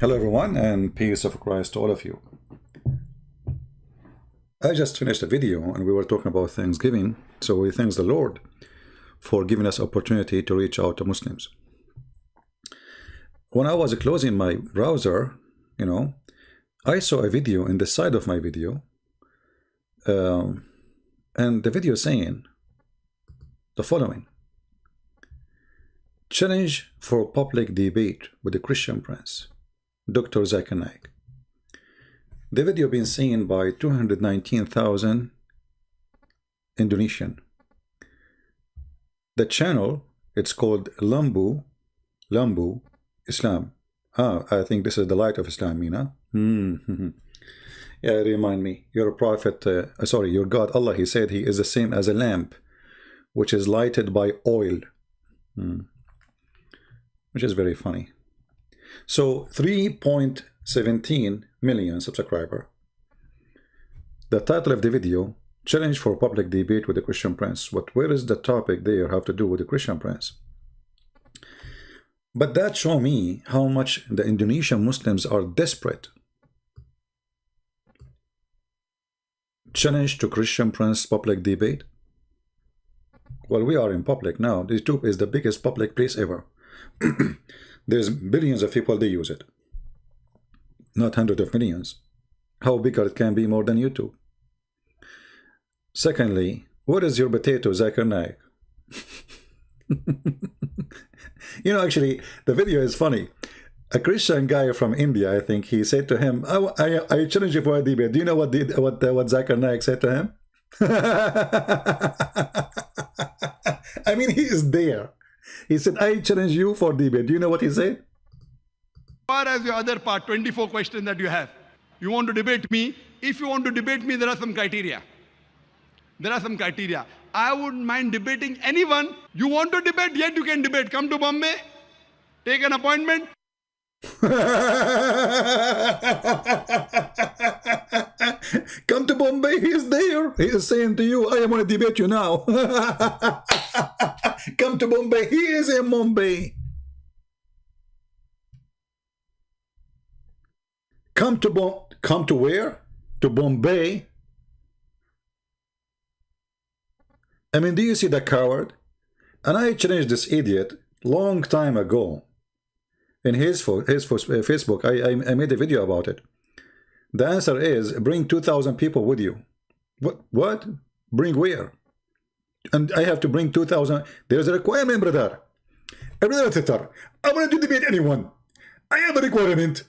Hello everyone, and peace of Christ to all of you. I just finished a video and we were talking about Thanksgiving, so we thank the Lord for giving us opportunity to reach out to Muslims. When I was closing my browser, I saw a video in the side of my video, and the video saying the following: challenge for public debate with the Christian Prince, Dr. Zakir Naik. The video been seen by 219,000 Indonesian. The channel, it's called Lambu Islam. I think this is the light of Islam, Mina. Yeah, remind me. Your prophet, your God, Allah, he said he is the same as a lamp, which is lighted by oil. Which is very funny. So 3.17 million subscriber. The title of the video: challenge for public debate with the Christian Prince. But where is the topic there have to do with the Christian Prince? But that show me how much the Indonesian Muslims are desperate. Challenge to Christian Prince public debate. Well, we are in public now. YouTube is the biggest public place ever. There's billions of people, they use it, not hundreds of millions. How bigger it can be more than YouTube? Secondly, what is your potato, Zakir Naik? Actually, the video is funny. A Christian guy from India, I think, he said to him, I challenge you for a debate. Do you know what Zakir Naik said to him? I mean, he is there. He said, I challenge you for debate. Do you know what he said? As far as your other part, 24 questions that you have. You want to debate me? If you want to debate me, there are some criteria. I wouldn't mind debating anyone. You want to debate, yet you can debate. Come to Bombay, take an appointment. Come to Bombay, he is there. He is saying to you, I am going to debate you now. Come to Bombay, he is in Bombay. Come to where? To Bombay. I mean, do you see the coward? And I challenged this idiot long time ago. In his Facebook, I made a video about it. The answer is, bring 2,000 people with you. What? Bring where? And I have to bring 2,000. There's a requirement, brother. Brother, I want to debate anyone. I have a requirement.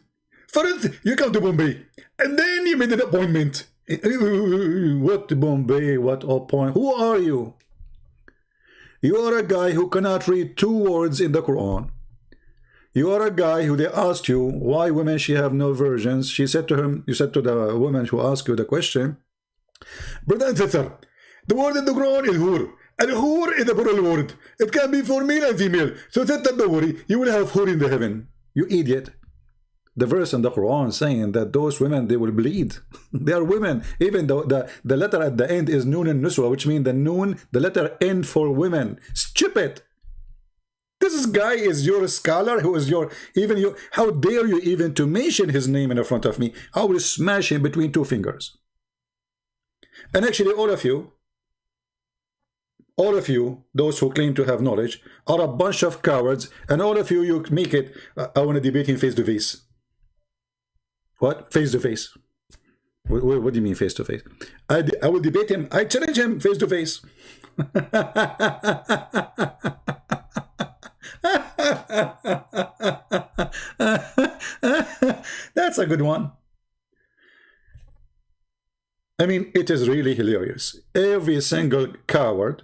First, you come to Bombay, and then you made an appointment. What Bombay? What appointment? Who are you? You are a guy who cannot read 2 words in the Quran. You are a guy who they asked you why women she have no virgins. She said to him, you said to the woman who asked you the question, brother and sister, the word in the Quran is hur, and hur is a plural word. It can be for male and female. So sister, don't worry, you will have hur in the heaven. You idiot. The verse in the Quran saying that those women, they will bleed. They are women. Even though the letter at the end is noon and nuswa, which means the letter N for women. Stupid. This guy is your scholar, who is how dare you even to mention his name in front of me? I will smash him between 2 fingers. And actually all of you, those who claim to have knowledge, are a bunch of cowards, and all of you, you make it, I want to debate him face to face. What? Face to face. What do you mean face to face? I will debate him. I challenge him face to face. That's a good one. I mean, it is really hilarious. Every single coward,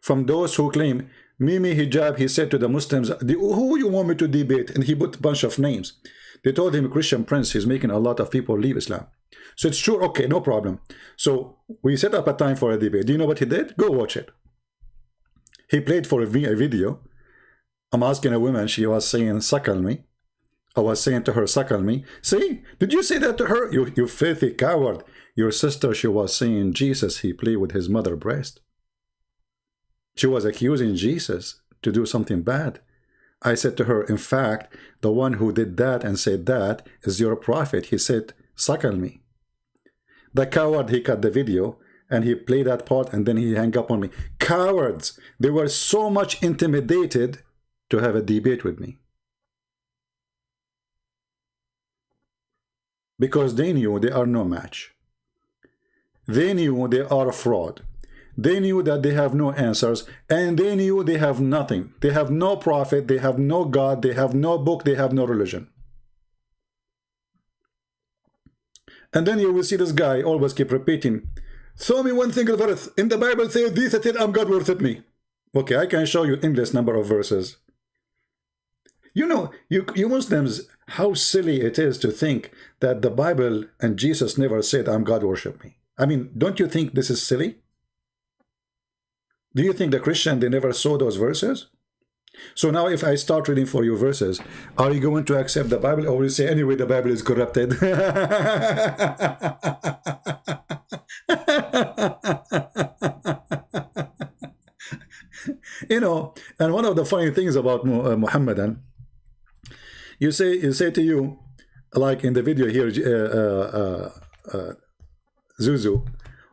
from those who claim Mimi Hijab, he said to the Muslims, who you want me to debate? And he put a bunch of names. They told him Christian Prince, he's making a lot of people leave Islam. So it's true, okay, no problem. So we set up a time for a debate. Do you know what he did? Go watch it. He played for a video. I'm asking a woman, she was saying, suckle me. I was saying to her, suckle me. See, did you say that to her? You filthy coward. Your sister, she was saying Jesus, he played with his mother's breast. She was accusing Jesus to do something bad. I said to her, in fact, the one who did that and said that is your prophet. He said, suckle me. The coward, he cut the video and he played that part and then he hung up on me. Cowards! They were so much intimidated to have a debate with me. Because they knew they are no match. They knew they are a fraud. They knew that they have no answers, and they knew they have nothing. They have no prophet, they have no God, they have no book, they have no religion. And then you will see this guy always keep repeating, show me one single verse. In the Bible says, this is it, I'm God worship me. Okay, I can show you endless number of verses. You know, you Muslims, how silly it is to think that the Bible and Jesus never said, I'm God worship me. I mean, don't you think this is silly? Do you think the Christian, they never saw those verses? So now if I start reading for you verses, are you going to accept the Bible, or will you say, anyway, the Bible is corrupted? You know, and one of the funny things about Muhammadan, you say to you, like in the video here, Zuzu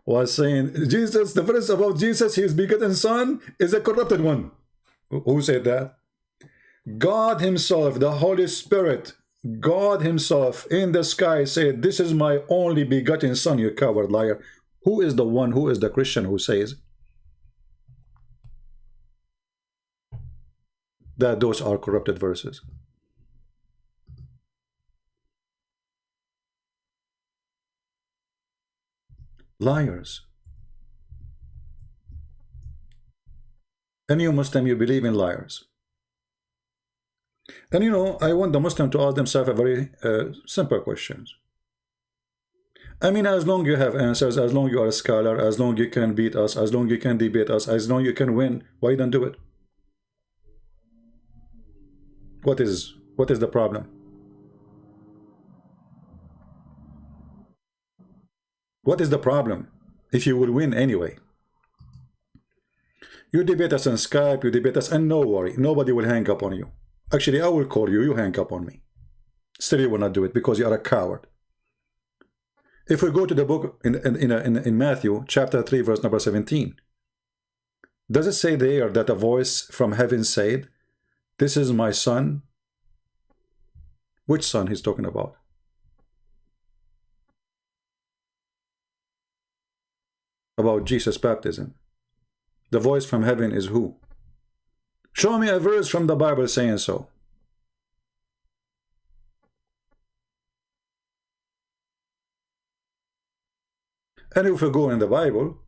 was saying, Jesus, the verse about Jesus, his begotten son, is a corrupted one. Who said that? God himself, the Holy Spirit, God himself in the sky said, this is my only begotten son, you coward liar. Who is the one, who is the Christian who says that those are corrupted verses? Liars. And you Muslim, you believe in liars. And you know, I want the Muslim to ask themselves a very simple question. I mean, as long you have answers, as long you are a scholar, as long you can beat us, as long you can debate us, as long you can win, why don't do it? What is the problem? What is the problem if you will win anyway? You debate us on Skype, you debate us, and no worry, nobody will hang up on you. Actually, I will call you, you hang up on me. Still, you will not do it because you are a coward. If we go to the book in Matthew, chapter 3, verse number 17, does it say there that a voice from heaven said, this is my son? Which son he's talking about? About Jesus' baptism. The voice from heaven is who? Show me a verse from the Bible saying so. And if we go in the Bible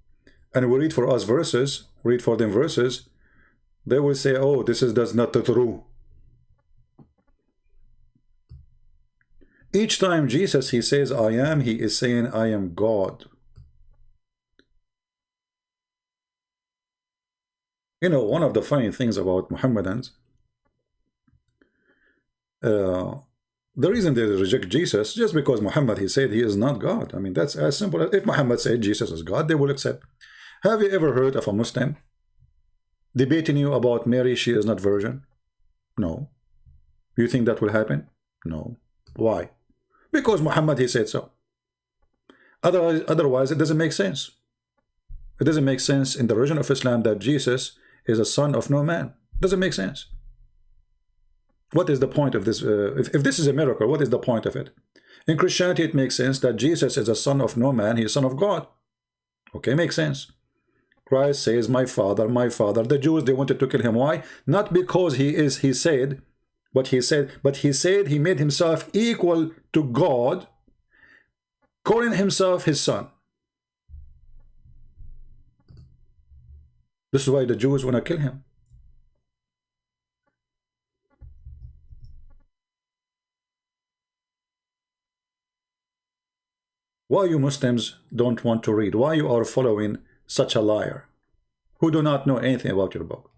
and we read for us verses, read for them verses, they will say, oh, that's not true. Each time Jesus, he says, I am, he is saying, I am God. You know, one of the funny things about Muhammadans, the reason they reject Jesus, just because Muhammad, he said he is not God. I mean, that's as simple as if Muhammad said Jesus is God, they will accept. Have you ever heard of a Muslim debating you about Mary, she is not virgin? No. You think that will happen? No. Why? Because Muhammad, he said so. Otherwise, it doesn't make sense. It doesn't make sense in the religion of Islam that Jesus is a son of no man. Doesn't make sense. What is the point of this? If this is a miracle, what is the point of it? In Christianity, it makes sense that Jesus is a son of no man. He is son of God. Okay, makes sense. Christ says, my father, my father. The Jews, they wanted to kill him. Why? Not because he said what he said, but he said he made himself equal to God, calling himself his son. This is why the Jews want to kill him. Why you Muslims don't want to read? Why you are following such a liar who do not know anything about your book?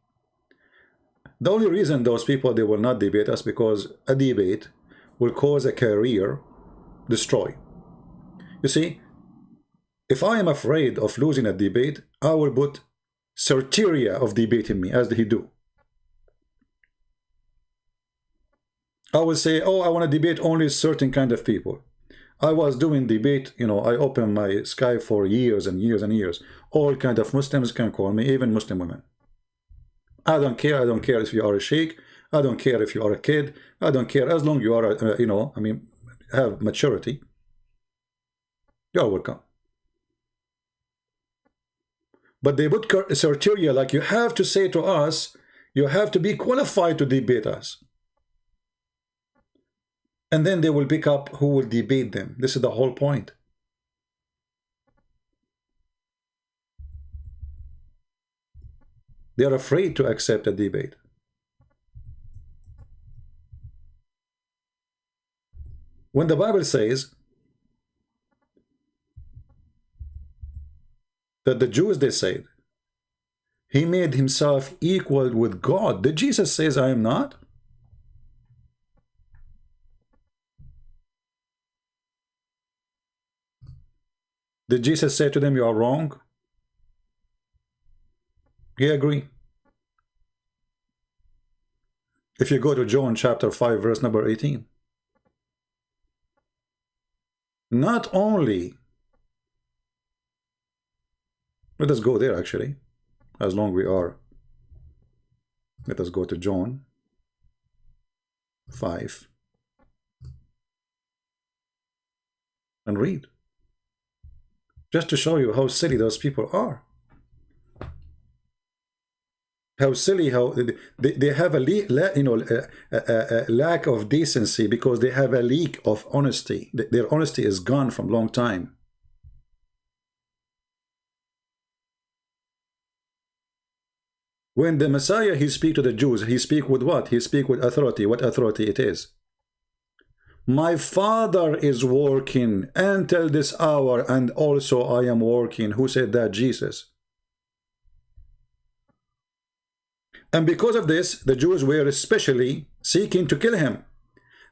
The only reason those people, they will not debate us because a debate will cause a career destroy. You see, if I am afraid of losing a debate, I will put criteria of debating me as he do. I would say, oh, I want to debate only certain kind of people. I was doing debate, you know, I opened my Skype for years and years and years. All kind of Muslims can call me, even Muslim women. I don't care. I don't care if you are a sheikh. I don't care if you are a kid. I don't care as long you are, you know, I mean, have maturity. You are welcome. But they put criteria like you have to say to us, you have to be qualified to debate us. And then they will pick up who will debate them. This is the whole point. They are afraid to accept a debate. When the Bible says that the Jews, they said, he made himself equal with God. Did Jesus say, I am not? Did Jesus say to them, you are wrong? He agreed. If you go to John chapter 5, verse number 18. Not only, let us go there actually, as long we are. Let us go to John 5 and read. Just to show you how silly those people are. How silly, how they have a lack of decency because they have a leak of honesty. Their honesty is gone from long time. When the Messiah, he speak to the Jews, he speak with what? He speak with authority. What authority it is? My Father is working until this hour, and also I am working. Who said that? Jesus. And because of this, the Jews were especially seeking to kill him.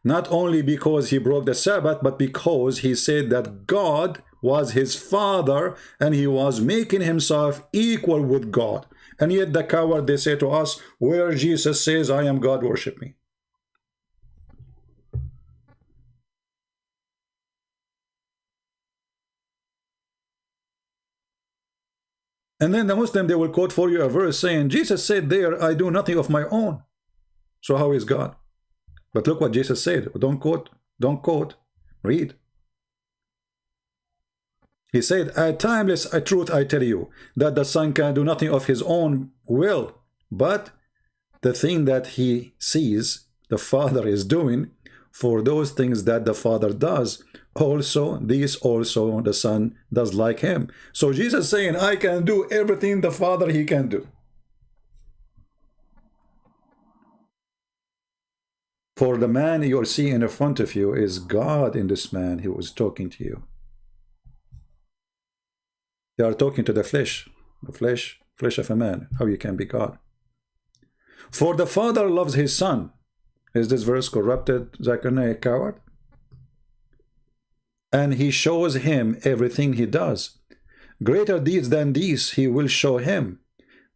Not only because he broke the Sabbath, but because he said that God was his Father and he was making himself equal with God. And yet the coward, they say to us, where Jesus says, I am God, worship me. And then the Muslim, they will quote for you a verse saying, Jesus said there, I do nothing of my own. So how is God? But look what Jesus said. Don't quote, read. He said, a timeless truth I tell you, that the Son can do nothing of his own will, but the thing that he sees the Father is doing, for those things that the Father does, also these also the Son does like him. So Jesus saying, I can do everything the Father he can do. For the man you're seeing in front of you is God in this man who was talking to you. They are talking to the flesh of a man, how you can be God. For the Father loves his Son. Is this verse corrupted, Zakir, Naik, coward? And he shows him everything he does. Greater deeds than these he will show him,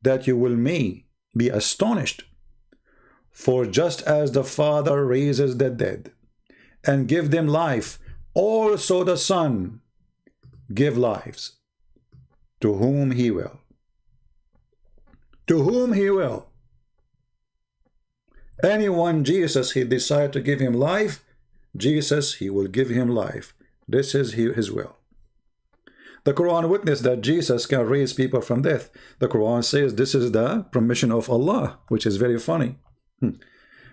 that you will may be astonished. For just as the Father raises the dead and give them life, also the Son give lives to whom he will. To whom he will. Anyone Jesus he decide to give him life, Jesus he will give him life. This is his will. The Quran witnessed that Jesus can raise people from death. The Quran says this is the permission of Allah, which is very funny.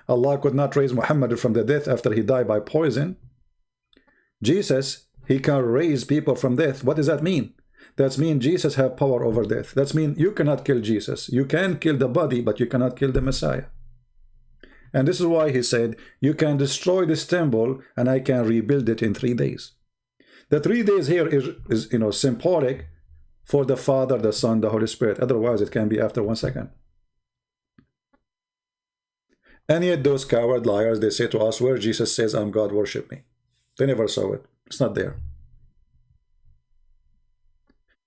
Allah could not raise Muhammad from the death after he died by poison. Jesus, he can raise people from death. What does that mean? That means Jesus have power over death. That means you cannot kill Jesus. You can kill the body, but you cannot kill the Messiah. And this is why he said, you can destroy this temple and I can rebuild it in 3 days. The 3 days here is symbolic for the Father, the Son, the Holy Spirit. Otherwise, it can be after 1 second. And yet those coward liars, they say to us, where Jesus says, I'm God, worship me. They never saw it. It's not there.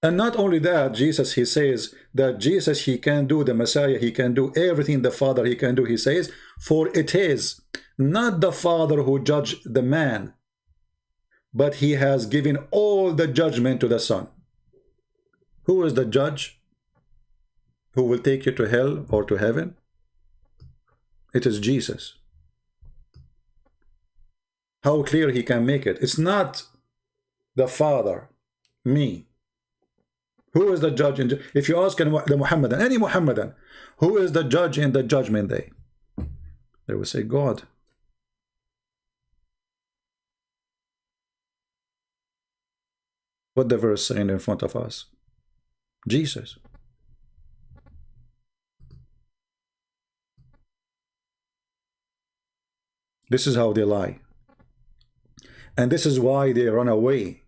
And not only that, Jesus, he says that Jesus, he can do, the Messiah, he can do everything the Father he can do. He says, for it is not the Father who judged the man, but he has given all the judgment to the Son. Who is the judge who will take you to hell or to heaven? It is Jesus. How clear he can make it. It's not the Father, me. Who is the judge? If you ask the Muhammadan, any Muhammadan, who is the judge in the judgment day? They will say, God. What the verse saying in front of us? Jesus. This is how they lie. And this is why they run away.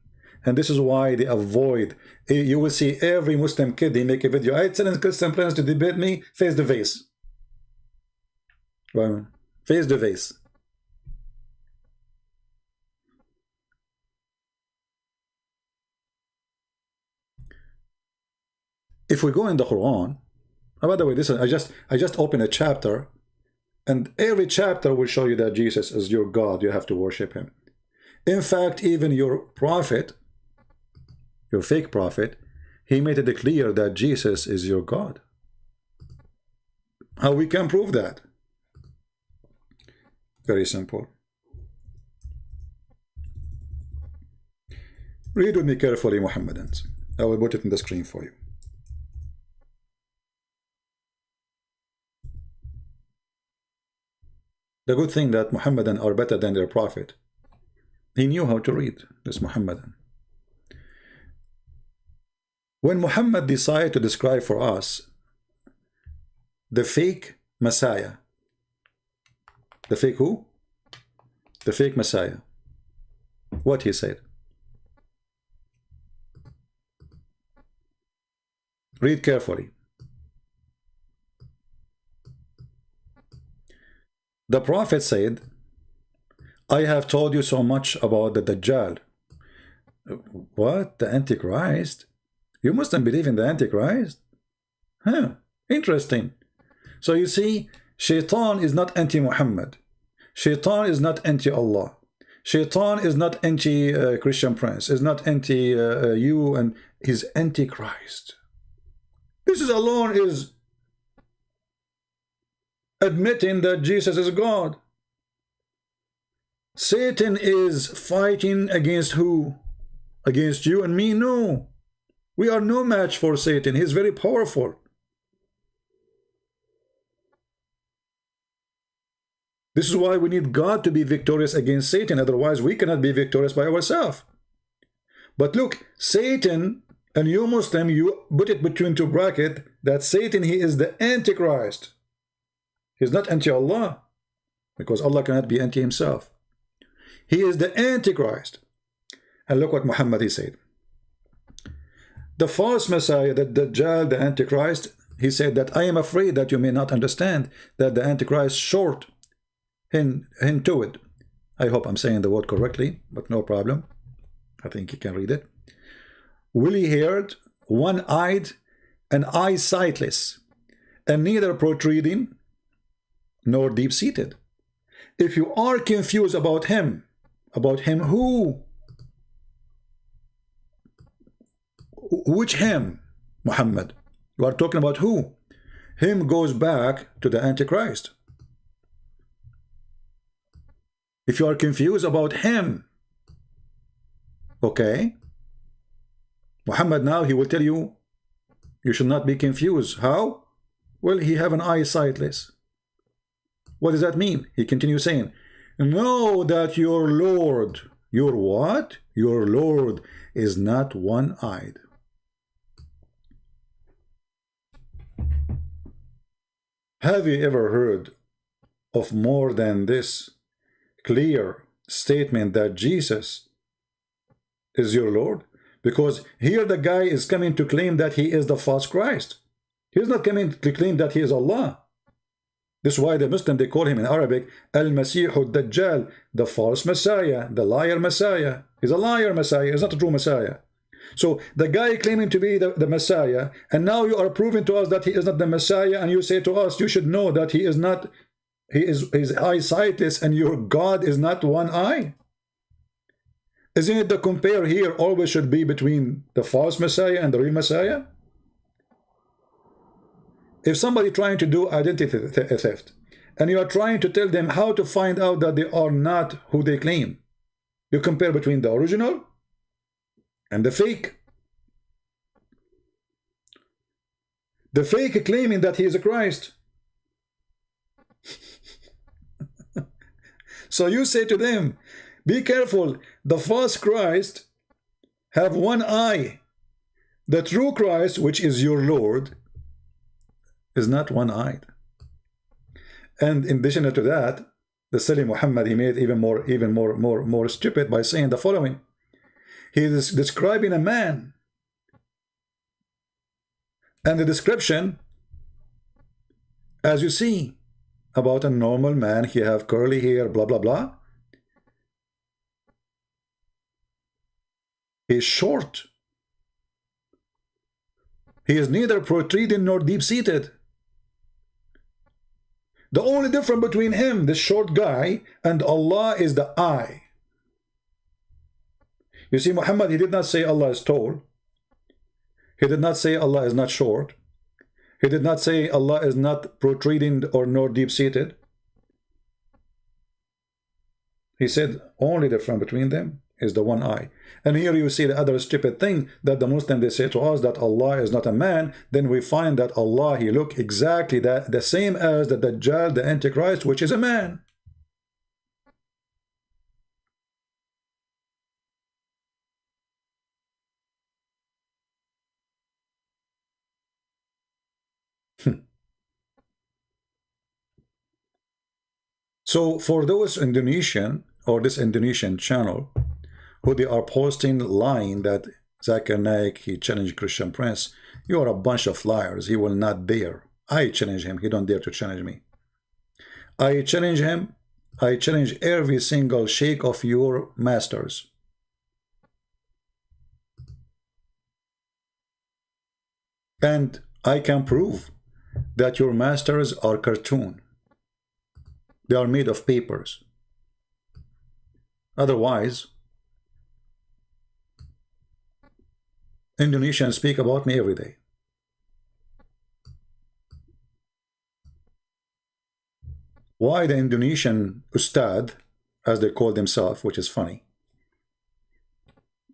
And this is why they avoid. You will see every Muslim kid, they make a video. I challenge Christian friends to debate me face to face. Well, face to face. If we go in the Quran, oh, by the way, this is, I just opened a chapter, and every chapter will show you that Jesus is your God. You have to worship him. In fact, even your prophet, your fake prophet, he made it clear that Jesus is your God. How we can prove that? Very simple. Read with me carefully, Muhammadans. I will put it in the screen for you. The good thing that Muhammadan are better than their prophet. He knew how to read, this Muhammadan. When Muhammad decided to describe for us the fake Messiah, the fake who? The fake Messiah. What he said? Read carefully. The Prophet said, I have told you so much about the Dajjal. What? The Antichrist? You mustn't believe in the Antichrist? Huh, interesting. So you see, Shaitan is not anti-Muhammad. Shaitan is not anti-Allah. Shaitan is not anti-Christian Prince. Is not anti-you, and he's anti-Christ. This is alone is admitting that Jesus is God. Satan is fighting against who? Against you and me? No. We are no match for Satan. He's very powerful. This is why we need God to be victorious against Satan. Otherwise, we cannot be victorious by ourselves. But look, Satan, and you Muslim, you put it between two brackets, that Satan, he is the Antichrist. He's not anti-Allah, because Allah cannot be anti himself. He is the Antichrist. And look what Muhammad he said. The false Messiah, the Dajjal, the Antichrist, he said that I am afraid that you may not understand that the Antichrist short into it. I hope I'm saying the word correctly, but no problem. I think you can read it. Woolly-haired, one-eyed, and eye-sightless, and neither protruding nor deep-seated. If you are confused about him who? Which him? Muhammad. You are talking about who? Him goes back to the Antichrist. If you are confused about him, okay, Muhammad now he will tell you, you should not be confused. How? Well, he have an eye sightless. What does that mean? He continues saying, know that your Lord, your what? Your Lord is not one-eyed. Have you ever heard of more than this clear statement that Jesus is your Lord? Because here the guy is coming to claim that he is the false Christ. He's not coming to claim that he is Allah. This is why the Muslim, they call him in Arabic Al-Masih al-Dajjal, the false Messiah, the liar Messiah. He's a liar Messiah, he's not a true Messiah. So the guy claiming to be the Messiah, and now you are proving to us that he is not the Messiah, and you say to us, you should know that he is not his eyesightless and your God is not one eye? Isn't it the compare here always should be between the false Messiah and the real Messiah? If somebody trying to do identity theft, and you are trying to tell them how to find out that they are not who they claim, you compare between the original and the fake. The fake claiming that he is a Christ. So you say to them, be careful, the false Christ have one eye. The true Christ, which is your Lord, is not one-eyed. And in addition to that, the silly Muhammad, he made even more stupid by saying the following. He is describing a man, and the description, as you see, about a normal man, he have curly hair, blah blah blah. He is short. He is neither protruding nor deep-seated. The only difference between him, this short guy, and Allah is the eye. You see, Muhammad, he did not say Allah is tall. He did not say Allah is not short. He did not say Allah is not protruding or nor deep-seated. He said only difference between them is the one eye. And here you see the other stupid thing that the Muslim, they say to us that Allah is not a man. Then we find that Allah, he look exactly the same as the Dajjal, the Antichrist, which is a man. So for those Indonesian or this Indonesian channel who they are posting lying that Zakir Naik, he challenged Christian Prince, you are a bunch of liars. He will not dare. I challenge him. He don't dare to challenge me. I challenge him. I challenge every single sheikh of your masters. And I can prove that your masters are cartoon. They are made of papers. Otherwise, Indonesians speak about me every day. Why the Indonesian Ustad, as they call themselves, which is funny.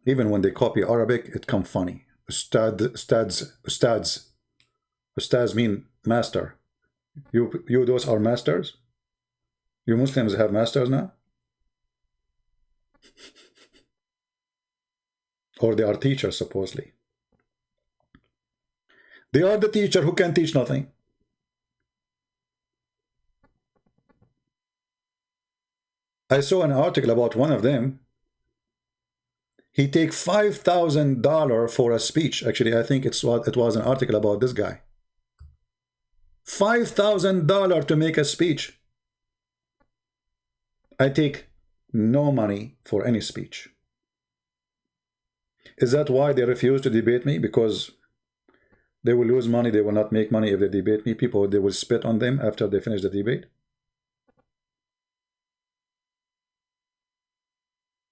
Even when they copy Arabic, it comes funny. Ustads mean master. You those are masters? You Muslims have masters now? Or they are teachers, supposedly. They are the teacher who can teach nothing. I saw an article about one of them. He take $5,000 for a speech. Actually, I think it was an article about this guy. $5,000 to make a speech. I take no money for any speech. Is that why they refuse to debate me? Because they will lose money, they will not make money if they debate me. People, they will spit on them after they finish the debate.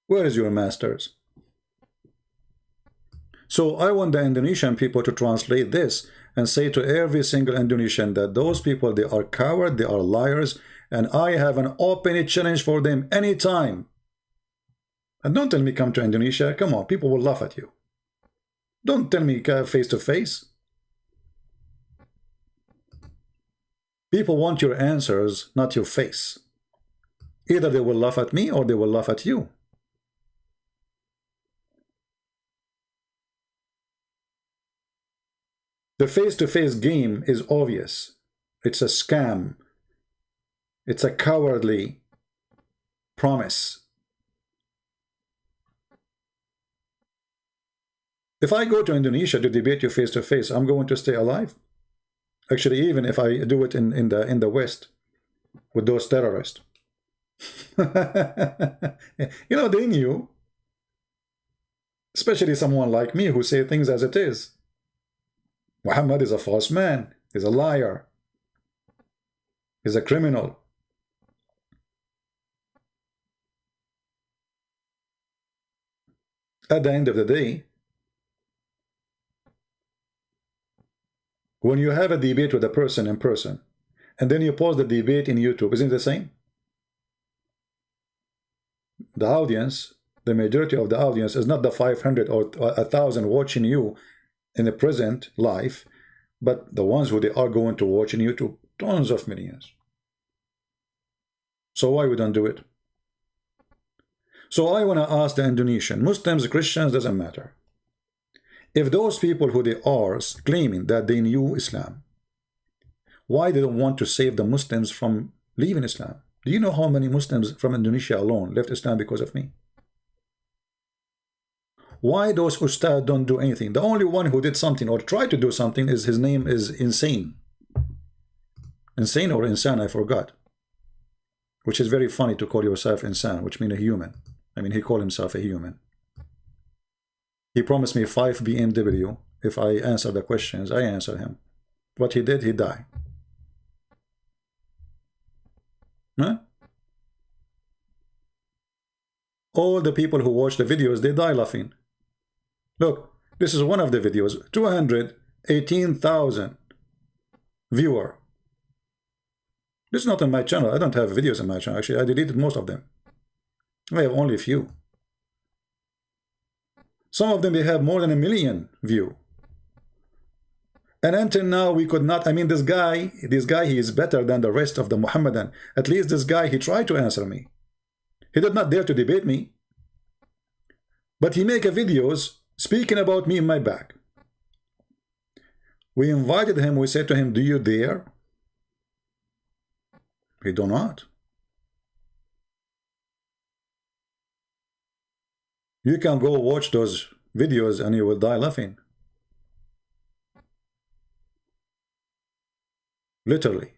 Where is your masters? So I want the Indonesian people to translate this and say to every single Indonesian that those people, they are cowards, they are liars, and I have an open challenge for them anytime. And don't tell me come to Indonesia. Come on, people will laugh at you. Don't tell me face to face. People want your answers, not your face. Either they will laugh at me or they will laugh at you. The face-to-face game is obvious. It's a scam. It's a cowardly promise. If I go to Indonesia to debate you face-to-face, I'm going to stay alive. Actually, even if I do it in the West with those terrorists. You know, they knew. Especially someone like me who say things as it is. Muhammad is a false man. He's a liar. He's a criminal. At the end of the day, when you have a debate with a person in person, and then you post the debate in YouTube, isn't it the same? The audience, the majority of the audience is not the 500 or 1,000 watching you in the present life, but the ones who they are going to watch in YouTube, tons of millions. So why we don't do it? So I want to ask the Indonesian, Muslims, Christians, doesn't matter. If those people who they are claiming that they knew Islam, why they don't want to save the Muslims from leaving Islam? Do you know how many Muslims from Indonesia alone left Islam because of me? Why those ustad don't do anything? The only one who did something or tried to do something is, his name is Insane. Insane or Insan, I forgot. Which is very funny to call yourself Insan, which means a human. I mean, he called himself a human. He promised me 5 BMW. If I answer the questions, I answer him. What he did, he died. Huh? All the people who watch the videos, they die laughing. Look, this is one of the videos. 218,000 viewer. This is not on my channel. I don't have videos on my channel. Actually, I deleted most of them. I have only a few. Some of them, they have more than 1 million view. And until now, we could not, I mean, this guy, he is better than the rest of the Muhammadan. At least this guy, he tried to answer me. He did not dare to debate me. But he make a videos speaking about me in my back. We invited him, we said to him, do you dare? He do not. You can go watch those videos and you will die laughing. Literally.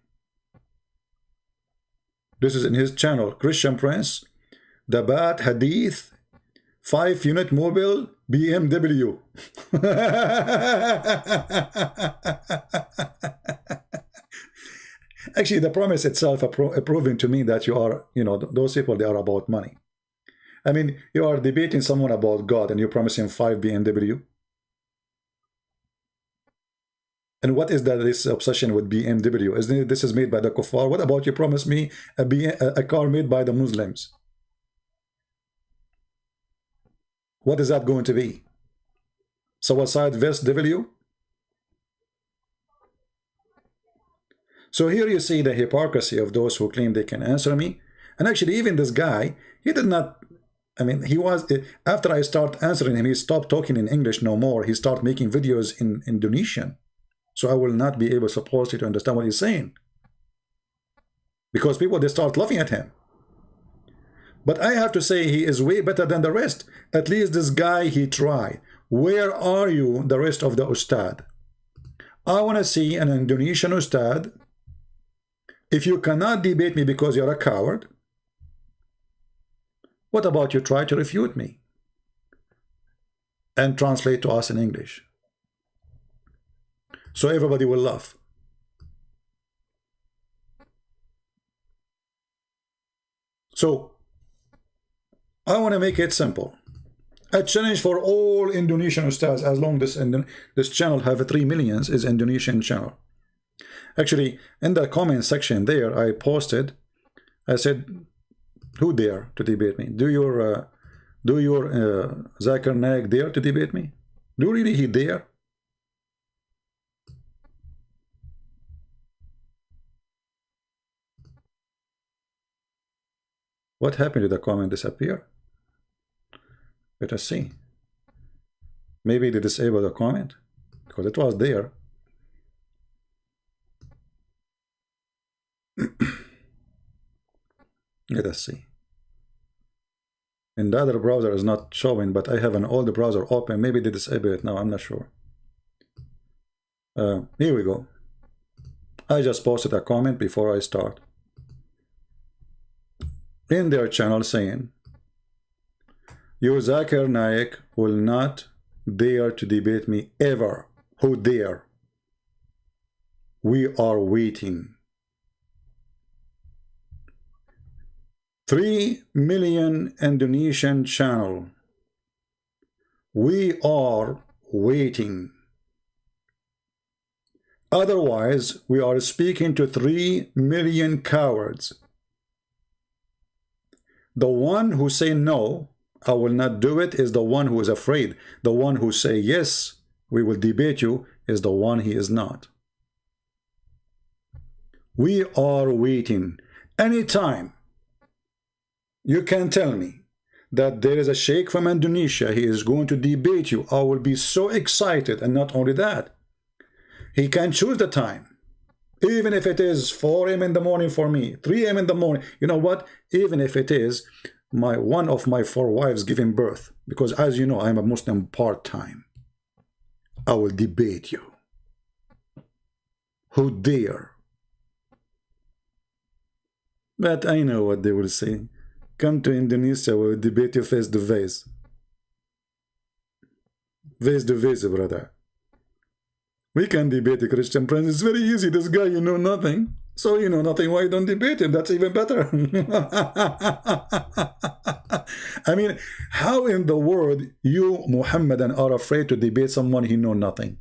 This is in his channel, Christian Prince, the Bad Hadith, 5-unit mobile BMW. Actually, the promise itself proving to me that you are, you know, those people, they are about money. I mean, you are debating someone about God and you promise him 5 BMW. And what is that, this obsession with BMW? Isn't it, this is made by the kuffar? What about you promise me a car made by the Muslims? What is that going to be? Suicide vest W? So here you see the hypocrisy of those who claim they can answer me. And actually, even this guy, he did not, I mean, he was, after I start answering him, he stopped talking in English no more. He started making videos in Indonesian. So I will not be able supposedly to understand what he's saying. Because people, they start laughing at him. But I have to say he is way better than the rest. At least this guy, he tried. Where are you, the rest of the ustad? I want to see an Indonesian ustad. If you cannot debate me because you're a coward, what about you try to refute me? And translate to us in English. So everybody will laugh. So, I want to make it simple. A challenge for all Indonesian ustads, as long as this channel have 3 million, is Indonesian channel. Actually, in the comment section there, I posted, I said, who dare to debate me? Do your Zakir Naik dare to debate me? Do really he dare? What happened to the comment disappear? Let us see. Maybe they disabled the comment because it was there. Let us see. And the other browser is not showing, but I have an older browser open. Maybe they disable it now. I'm not sure. Here we go. I just posted a comment before I start in their channel saying, you Zakir Naik will not dare to debate me ever. Who dare? We are waiting. 3 million Indonesian channel. We are waiting. Otherwise, we are speaking to 3 million cowards. The one who say no, I will not do it, is the one who is afraid. The one who say yes, we will debate you, is the one he is not. We are waiting. Anytime you can tell me that there is a sheikh from Indonesia, he is going to debate you, I will be so excited. And not only that, he can choose the time. Even if it is 4 a.m. in the morning for me, 3 a.m. in the morning. You know what? Even if it is one of my 4 wives giving birth. Because as you know, I am a Muslim part-time. I will debate you. Who dare? But I know what they will say. Come to Indonesia, we'll debate you face to face. Face to face, brother. We can debate the Christian prince. It's very easy. This guy, you know nothing. So you know nothing. Why don't debate him? That's even better. I mean, how in the world you, Muhammadan, are afraid to debate someone who know nothing?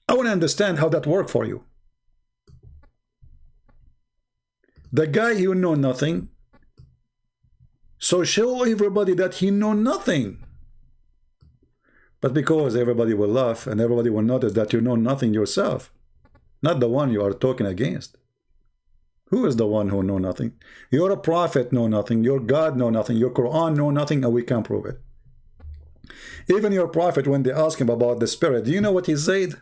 I want to understand how that worked for you. The guy who know nothing, so show everybody that he know nothing. But because everybody will laugh and everybody will notice that you know nothing yourself, not the one you are talking against. Who is the one who know nothing? Your prophet know nothing, your God know nothing, your Quran know nothing, and we can't prove it. Even your prophet, when they ask him about the spirit, do you know what he said?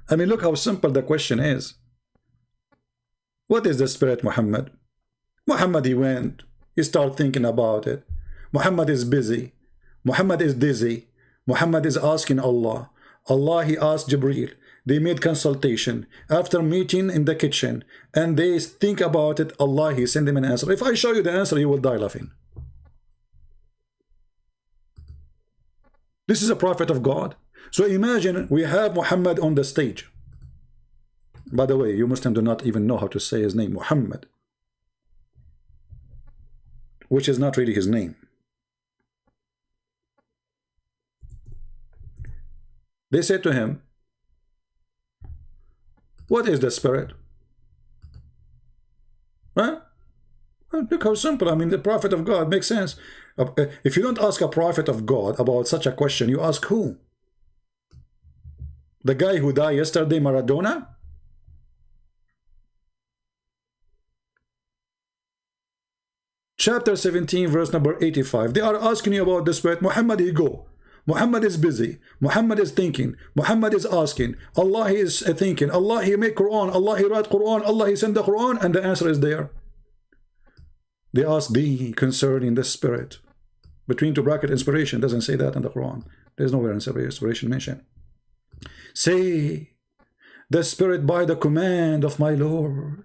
I mean, look how simple the question is. What is the spirit, Muhammad? Muhammad, he went, he started thinking about it. Muhammad is busy. Muhammad is dizzy. Muhammad is asking Allah. Allah, he asked Jibreel. They made consultation. After meeting in the kitchen, and they think about it, Allah, he sent them an answer. If I show you the answer, you will die laughing. This is a prophet of God. So imagine we have Muhammad on the stage. By the way, you Muslims do not even know how to say his name, Muhammad, which is not really his name. They said to him, what is the spirit? Huh? Look how simple. I mean, the prophet of God makes sense. If you don't ask a prophet of God about such a question, you ask who? The guy who died yesterday, Maradona? Chapter 17, verse number 85. They are asking you about the spirit. Muhammad, he go. Muhammad is busy. Muhammad is thinking. Muhammad is asking. Allah, he is thinking. Allah, he make Quran. Allah, he write Quran. Allah, he send the Quran. And the answer is there. They ask thee concerning the spirit. Between two bracket, inspiration doesn't say that in the Quran. There's nowhere inspiration mentioned. Say, the spirit by the command of my Lord.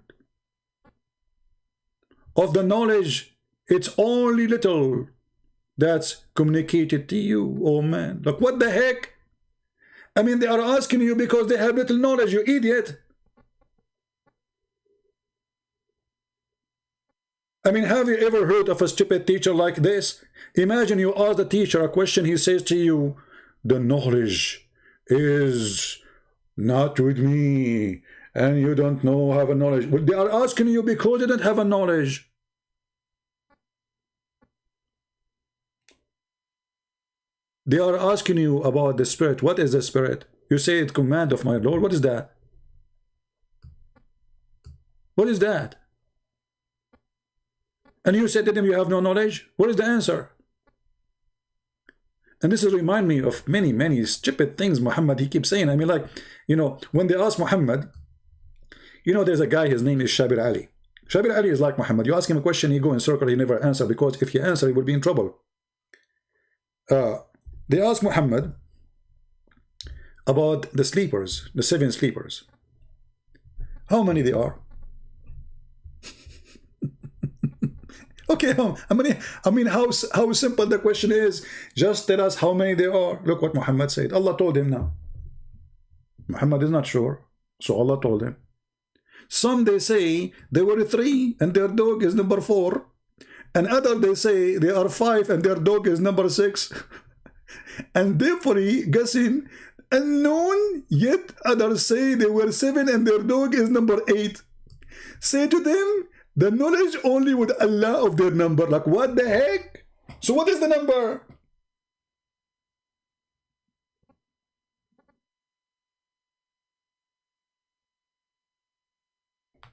Of the knowledge, it's only little that's communicated to you. Oh man, look, what the heck? I mean, they are asking you because they have little knowledge, you idiot. I mean, have you ever heard of a stupid teacher like this? Imagine you ask the teacher a question, he says to you, the knowledge is not with me, and you don't know, have a knowledge. But they are asking you because they don't have a knowledge. They are asking you about the spirit. What is the spirit? You say it's command of my Lord. What is that? What is that? And you said to them you have no knowledge. What is the answer? And this is remind me of many stupid things Muhammad he keeps saying. I mean, like, you know, when they ask Muhammad, you know, there's a guy, his name is Shabir Ali. Shabir Ali is like Muhammad. You ask him a question, he go in circle, he never answer, because if he answer, he will be in trouble. They ask Muhammad about the sleepers, the 7 sleepers. How many they are? Okay, I mean, how simple the question is. Just tell us how many there are. Look what Muhammad said. Allah told him now. Muhammad is not sure, so Allah told him. Some they say there were 3 and their dog is number 4, and other they say there are 5 and their dog is number 6. and therefore guessing unknown, yet others say they were 7 and their dog is number 8. Say to them, the knowledge only with Allah of their number. Like, what the heck? So what is the number?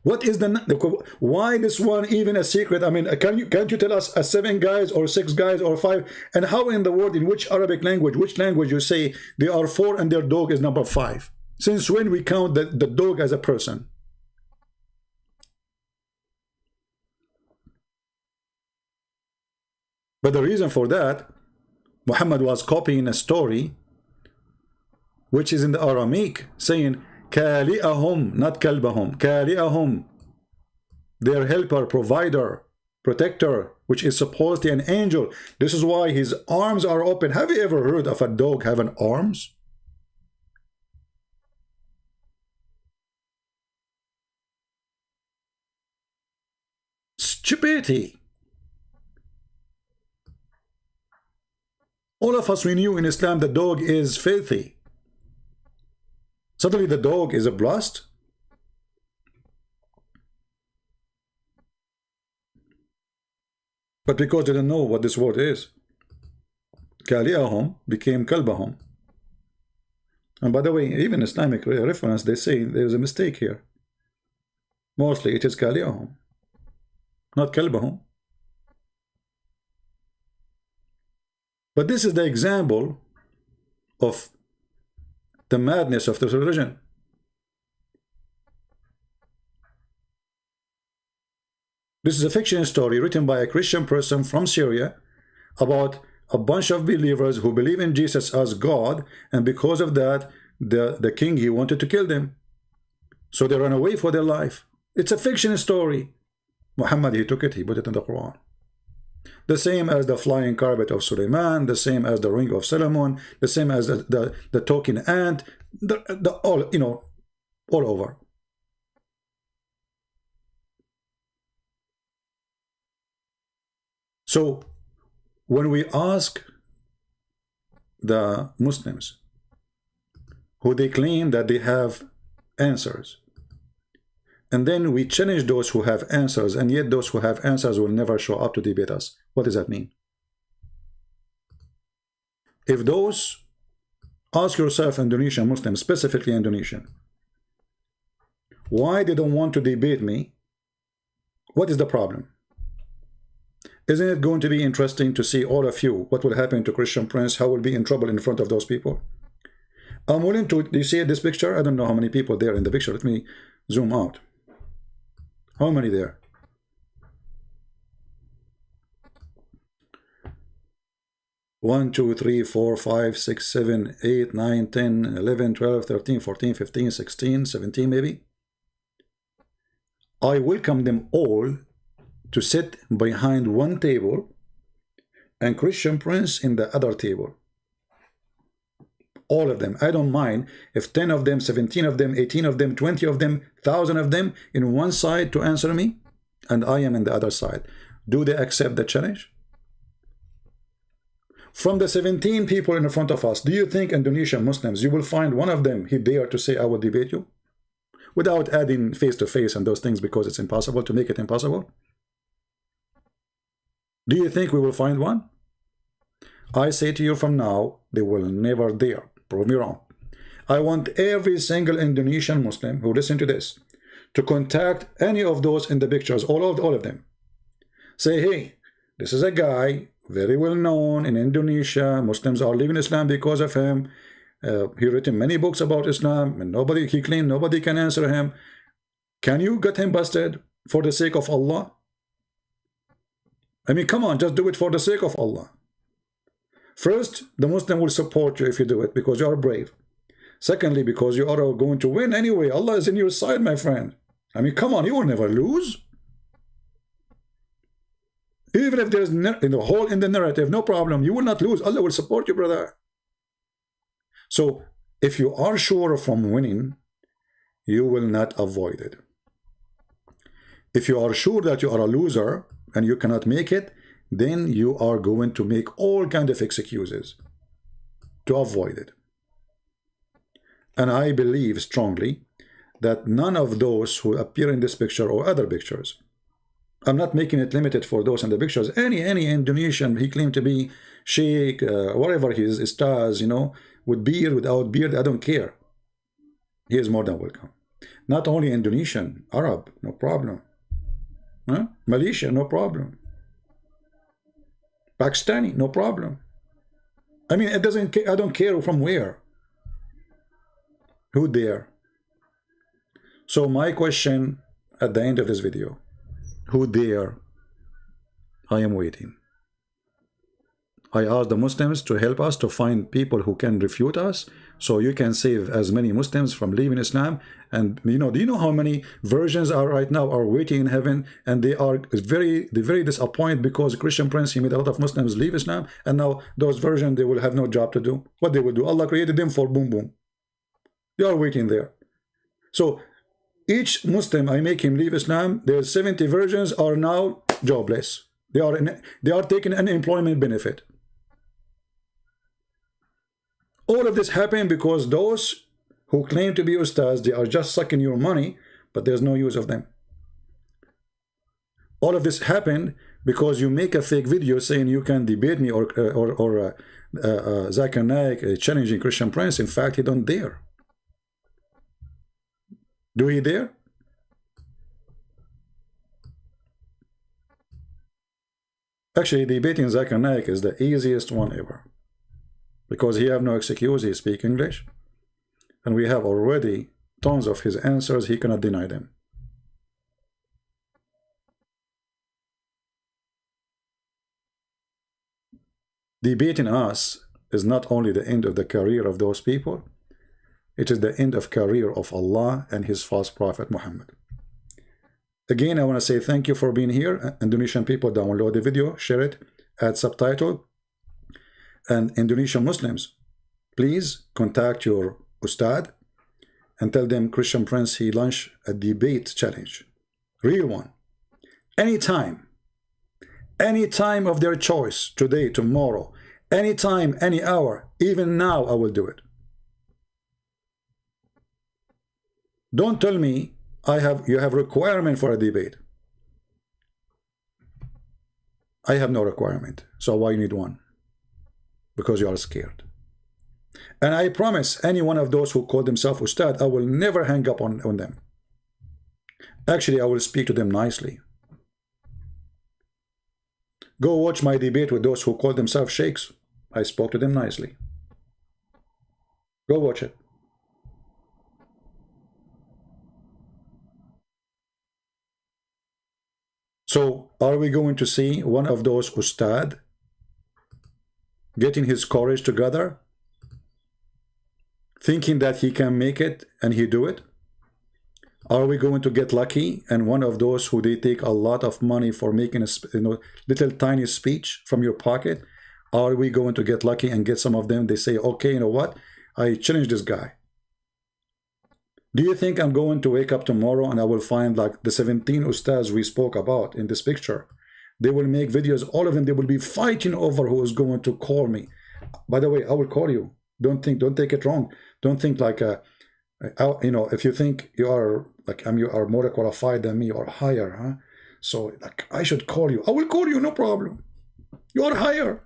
What is why this one even a secret? I mean, can't you tell us 7 guys or 6 guys or 5? And how in the world, in which Arabic language, which language you say they are 4 and their dog is number 5? Since when we count the dog as a person? But the reason for that, Muhammad was copying a story which is in the Aramaic, saying Kali'ahum, not kalbahum, Kali'ahum, their helper, provider, protector, which is supposedly an angel. This is why his arms are open. Have you ever heard of a dog having arms? Stupidity. All of us, we knew in Islam the dog is filthy. Suddenly the dog is a blessed. But because they didn't know what this word is, Kali'ahum became Kalbahum. And by the way, even Islamic reference, they say there's a mistake here. Mostly it is Kali'ahum, not Kalbahum. But this is the example of the madness of this religion. This is a fiction story written by a Christian person from Syria about a bunch of believers who believe in Jesus as God, and because of that, the king, he wanted to kill them. So they ran away for their life. It's a fiction story. Muhammad, he took it, he put it in the Quran. The same as the flying carpet of Suleiman, the same as the ring of Solomon, the same as the talking ant, all, you know, all over. So when we ask the Muslims who they claim that they have answers, and then we challenge those who have answers, and yet those who have answers will never show up to debate us. What does that mean? If those, ask yourself, Indonesian Muslims, specifically Indonesian, why they don't want to debate me? What is the problem? Isn't it going to be interesting to see all of you, what will happen to Christian Prince, how will be in trouble in front of those people? I'm willing to, do you see this picture? I don't know how many people there in the picture. Let me zoom out. How many there? One, 2, 3, 4, 5, 6, 7, 8, 9, 10, 11, 12, 13, 14, 15, 16, 17 maybe. I welcome them all to sit behind one table and Christian Prince in the other table. All of them. I don't mind if 10 of them, 17 of them, 18 of them, 20 of them, 1,000 of them in one side to answer me, and I am in the other side. Do they accept the challenge? From the 17 people in front of us, do you think Indonesian Muslims, you will find one of them, he dare to say, I will debate you? Without adding face-to-face and those things, because it's impossible to make it impossible? Do you think we will find one? I say to you from now, they will never dare. Prove me wrong. I want every single Indonesian Muslim who listen to this to contact any of those in the pictures, all of them. Say, hey, this is a guy very well known in Indonesia. Muslims are leaving Islam because of him. He written many books about Islam, and he claimed nobody can answer him. Can you get him busted for the sake of Allah? I mean, come on, just do it for the sake of Allah. First, the Muslim will support you if you do it because you are brave. Secondly, because you are going to win anyway. Allah is in your side, my friend. I mean, come on, you will never lose. Even if there's a hole in the narrative, no problem. You will not lose. Allah will support you, brother. So, if you are sure from winning, you will not avoid it. If you are sure that you are a loser and you cannot make it, then you are going to make all kinds of excuses. to avoid it. And I believe strongly that none of those who appear in this picture or other pictures, I'm not making it limited for those in the pictures, any Indonesian, he claimed to be sheikh, whatever he is, stars, you know, with beard, without beard, I don't care. He is more than welcome. Not only Indonesian, Arab, no problem. Huh? Malaysia, no problem. Pakistani, no problem. I mean, it doesn't. I don't care from where. Who dare? So my question at the end of this video: who dare? I am waiting. I ask the Muslims to help us to find people who can refute us, so you can save as many Muslims from leaving Islam. And you know, do you know how many versions are right now are waiting in heaven, and they are very disappointed because Christian Prince, he made a lot of Muslims leave Islam, and now those versions, they will have no job to do. What they will do? Allah created them for boom boom. They are waiting there. So each Muslim I make him leave Islam, there's 70 versions are now jobless. They are taking unemployment benefit. All of this happened because those who claim to be ustads, they are just sucking your money, but there's no use of them. All of this happened because you make a fake video saying you can debate me or Zakir Naik challenging Christian Prince. In fact, he don't dare. Do he dare? Actually, debating Zakir Naik is the easiest one ever, because he have no excuse. He speak English, and we have already tons of his answers. He cannot deny them. Debating us is not only the end of the career of those people, it is the end of career of Allah and his false prophet Muhammad. Again, I want to say thank you for being here. Indonesian people, download the video, share it, add subtitle. And Indonesian Muslims, please contact your ustad and tell them Christian Prince, he launched a debate challenge. Real one. Anytime of their choice, today, tomorrow, anytime, any hour, even now, I will do it. Don't tell me you have requirement for a debate. I have no requirement, so why you need one? Because you are scared. And I promise any one of those who call themselves ustad, I will never hang up on them. Actually, I will speak to them nicely. Go watch my debate with those who call themselves sheikhs. I spoke to them nicely. Go watch it. So, are we going to see one of those ustad getting his courage together, thinking that he can make it, and he do it? Are we going to get lucky and one of those who they take a lot of money for making a little tiny speech from your pocket? Are we going to get lucky and get some of them, they say, okay, you know what, I challenge this guy? Do you think I'm going to wake up tomorrow and I will find like the 17 ustads we spoke about in this picture? They will make videos, all of them, they will be fighting over who is going to call me. By the way, I will call you. Don't take it wrong. Don't think like, you know, if you think you are like, you are more qualified than me or higher, huh? So like, I should call you. I will call you, no problem. You are higher.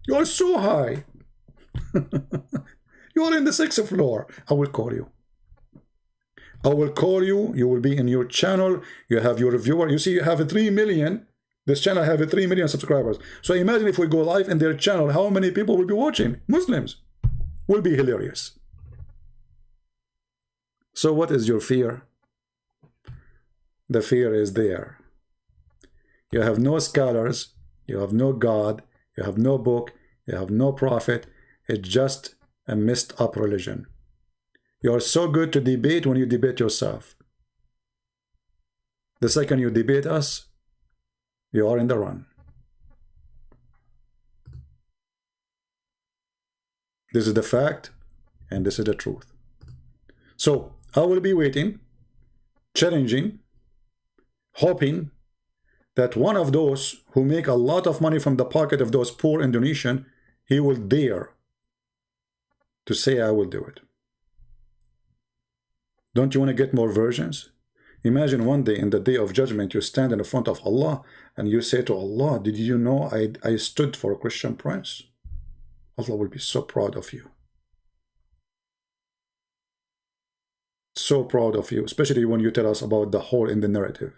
You are so high. You are in the 6th floor. I will call you. I will call you. You will be in your channel. You have your viewer. You see, you have 3 million. This channel have 3 million subscribers. So imagine if we go live in their channel, how many people will be watching? Muslims. Will be hilarious. So what is your fear? The fear is there. You have no scholars. You have no God. You have no book. You have no prophet. It's just a messed up religion. You are so good to debate when you debate yourself. The second you debate us, you are in the run. This is the fact, and this is the truth. So, I will be waiting, challenging, hoping that one of those who make a lot of money from the pocket of those poor Indonesian, he will dare to say I will do it. Don't you want to get more versions? Imagine one day, in the day of judgment, you stand in front of Allah and you say to Allah, did you know I stood for a Christian prince? Allah will be so proud of you. So proud of you, especially when you tell us about the hole in the narrative.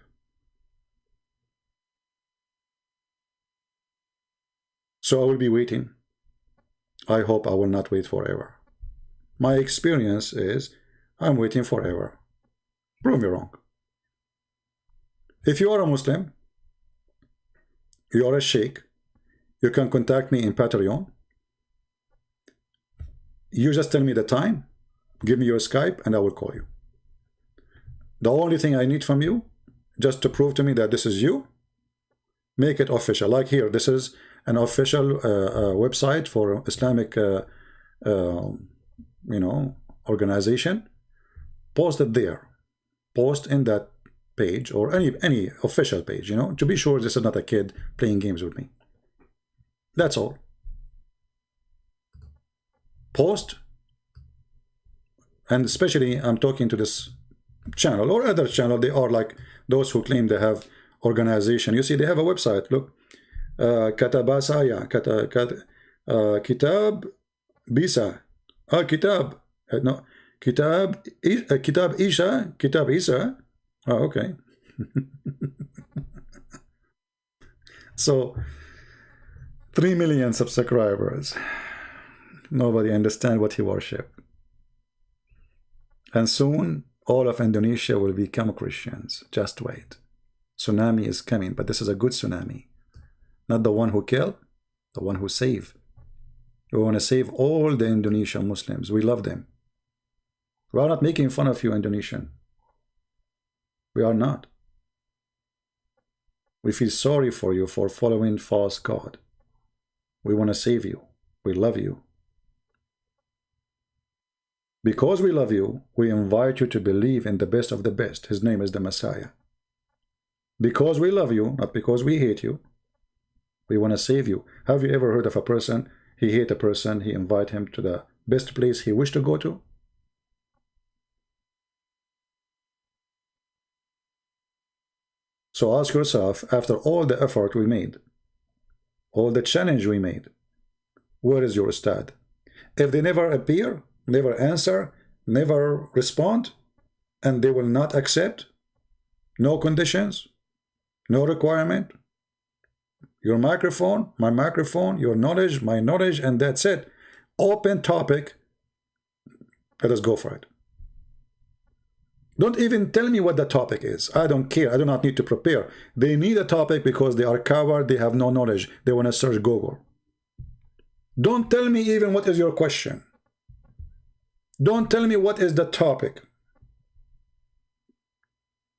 So I will be waiting. I hope I will not wait forever. My experience is I'm waiting forever. Prove me wrong. If you are a Muslim, you are a sheikh, you can contact me in Patreon. You just tell me the time, give me your Skype, and I will call you. The only thing I need from you, just to prove to me that this is you, make it official. Like here, this is an official website for Islamic, organization. Post it there. Post in that page or any official page, to be sure this is not a kid playing games with me. That's all. Post, and especially I'm talking to this channel or other channel. They are like those who claim they have organization. You see, they have a website. Look, Katabasaya, Kitab Bisa, Kitab, no, Kitab Isa. Oh, okay. So 3 million subscribers. Nobody understand what he worship. And soon all of Indonesia will become Christians. Just wait. Tsunami is coming, but this is a good tsunami. Not the one who kill, the one who save. We want to save all the Indonesian Muslims. We love them. We are not making fun of you, Indonesian. We are not. We feel sorry for you for following false God. We want to save you. We love you. Because we love you, we invite you to believe in the best of the best. His name is the Messiah. Because we love you, not because we hate you, we want to save you. Have you ever heard of a person, he hate a person, he invite him to the best place he wished to go to? So ask yourself, after all the effort we made, all the challenge we made, where is your ustad? If they never appear, never answer, never respond, and they will not accept, no conditions, no requirement, your microphone, my microphone, your knowledge, my knowledge, and that's it. Open topic. Let us go for it. Don't even tell me what the topic is. I don't care. I do not need to prepare. They need a topic because they are coward. They have no knowledge. They want to search Google. Don't tell me even what is your question. Don't tell me what is the topic.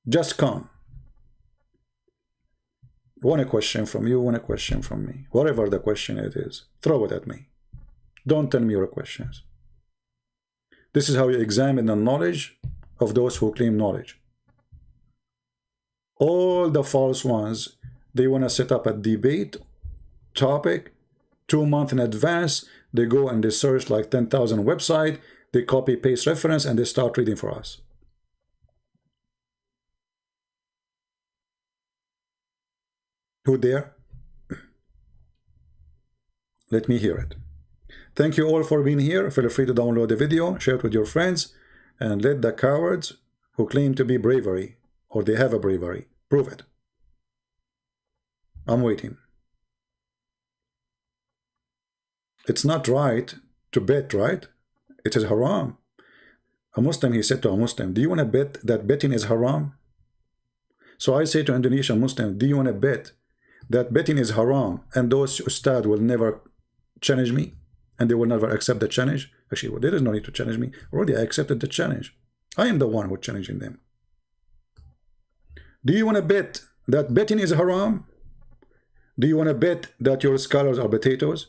Just come. Want a question from you, want a question from me. Whatever the question it is, throw it at me. Don't tell me your questions. This is how you examine the knowledge of those who claim knowledge. All the false ones, they want to set up a debate topic 2 months in advance. They go and they search like 10,000 websites. They copy paste reference and they start reading for us. Who dare? Let me hear it. Thank you all for being here. Feel free to download the video, share it with your friends, and let the cowards who claim to be bravery, or they have a bravery, prove it. I'm waiting. It's not right to bet, right? It is haram. A Muslim, he said to a Muslim, do you want to bet that betting is haram? So I say to Indonesian Muslim, do you want to bet that betting is haram and those ustad will never challenge me and they will never accept the challenge? Actually, well, there is no need to challenge me. Already I accepted the challenge. I am the one who's challenging them. Do you want to bet that betting is haram? Do you want to bet that your scholars are potatoes?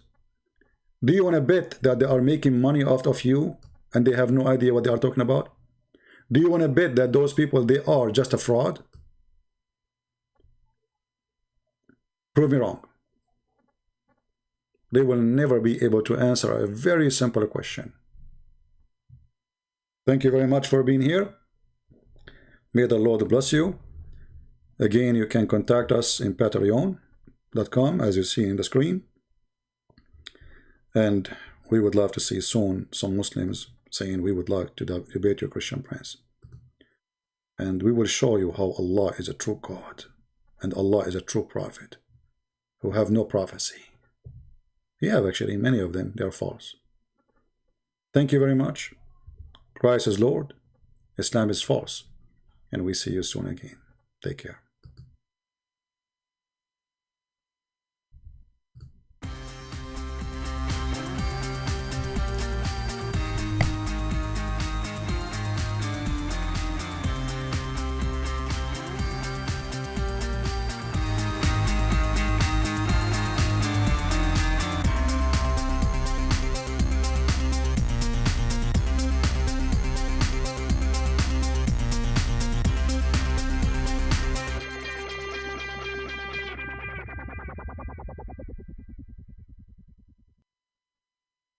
Do you want to bet that they are making money off of you and they have no idea what they are talking about? Do you want to bet that those people, they are just a fraud? Prove me wrong. They will never be able to answer a very simple question. Thank you very much for being here. May the Lord bless you. Again, you can contact us in patreon.com, as you see in the screen. And we would love to see soon some Muslims saying we would like to debate your Christian prince. And we will show you how Allah is a true God and Allah is a true prophet who have no prophecy. You have actually many of them, they are false. Thank you very much. Christ is Lord, Islam is false, and we see you soon again. Take care.